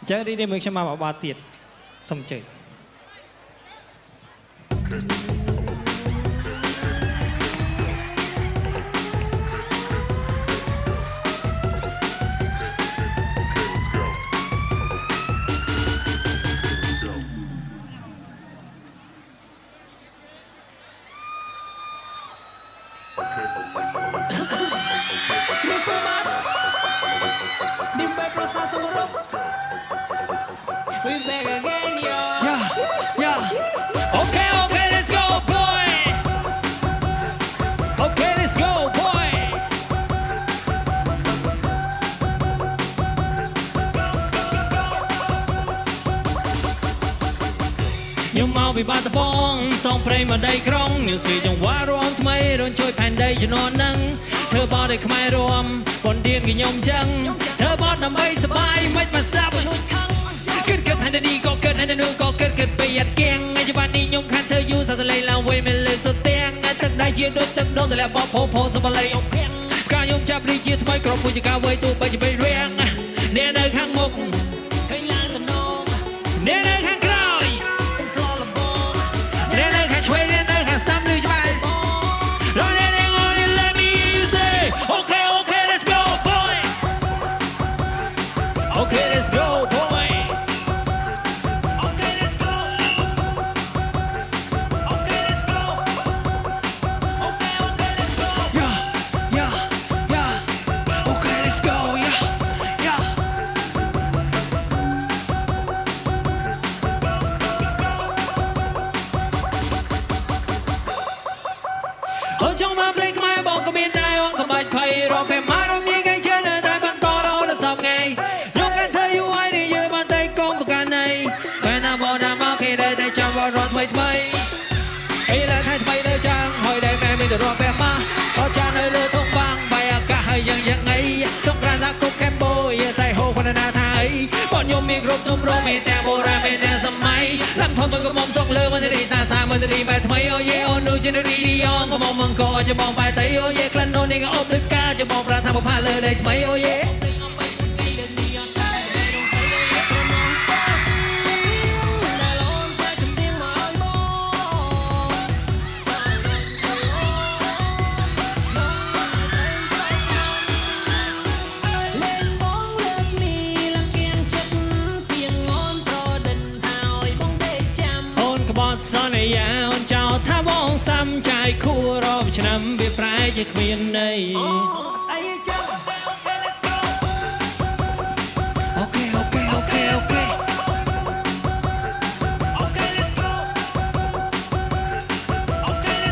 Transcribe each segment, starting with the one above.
ចឹងរីនេះមួយខ្ញុំមកបាត់ទៀតសូមជើញWe back again, yo. Yeah. Okay, let's go, boy. Okay, let's go, boy. ខ្ញុំមកពីបាត់ដំបងសងព្រៃមកដីក្រុងខ្ញុំស្គីចង្វារំថ្មីរនជួយផែនដីជំនាន់នឹងធ្វើបត់ឲ្យខ្មែររំប៉ុនទៀនគេខ្ញុំចឹងធ្វើបត់ដើម្បីសបាយមិនមកស្ដាប់មនុស្សខឹងគិតហើយតែនេះក៏គិតហើយតែនោះក៏គិតពីអត់គៀងថ្ងៃច្បាស់នេះខ្ញុំខានធ្វើយូរសាសលេងឡើងវិញមិនលើសុទ្ធទាំងទឹកដៃជាដូចទឹកដងតែលបផោផោសបលេងអូខេផ្កាខ្ញុំចាប់រីជាថ្មីក្រុមពុជកាវ័យទូបីជាបីរៀងអ្នកនៅខាងមុខឃើញឡើងតំណងអ្នកនៅខាងក្រោយអ្នកនៅខាងឆ្វេងអ្នកនៅខាងស្ដាំឬច្បាស់Let me say okay let's go boy Okay let's go boy trong mà play mai bóng có miền Nam on có bài thầy rồi về má đông như cái chân ở tại bàn to đâu đã sập ngày nhóc cái thầy yêu ai thì giờ bàn tay con của cả này phải nam bò nam máu khi đây tay trong vào rót mây ấy là thay mây lơ trang hồi đây mẹ mình được rồi về má có cha nơi lơ thông vang bay cả hơi dân ấy trong ra ra cục kem bôi say hồ con na thái bọn nhôm miệng rộp thôm rô mẹ tè bồ ra mẹ tè sầm máy làm thôn tôi có mong sọc lơ mà đi xa mà đi bài thay ôi yeah on nuôi trên đi on có mong mong co cho mong bài tay ôi yeah clan nôn đi ngõ ôm đứt ca cho mong ra thằng một pha lơ đây thay ôi yeah Sonny យ៉ាអូនចោលថាបងសាំចាយខួររំឆ្នាំវាប្រែជាគ្មានន័យ Let's go Okay let's go Okay let's go Okay let's go Okay let's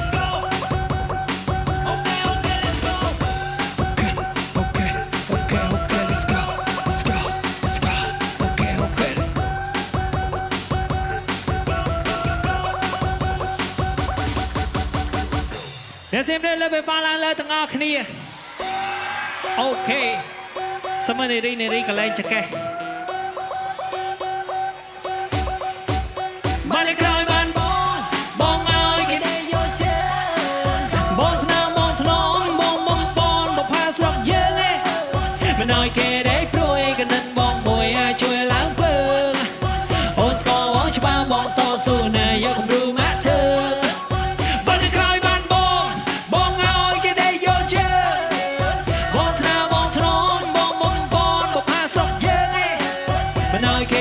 go Let's go Okayអ្នកសិមលើទៅបាឡើងលើទាំងអស់គ្នាអូខេសមនារីនារីកលែងចកេះបានក្រោយបានបងឲ្យគេដេកយកជើងបងថ្នមបងថ្នមបងបងបនបផាស្រុកយើងឯងមិនឲ្យគេដេកព្រួយកណ្ដឹងបងមួយឲ្យជួយឡើងពើអូនស្គាល់បងច្បាស់បងតស៊ូណាយកគំរូមកធ្វើគេ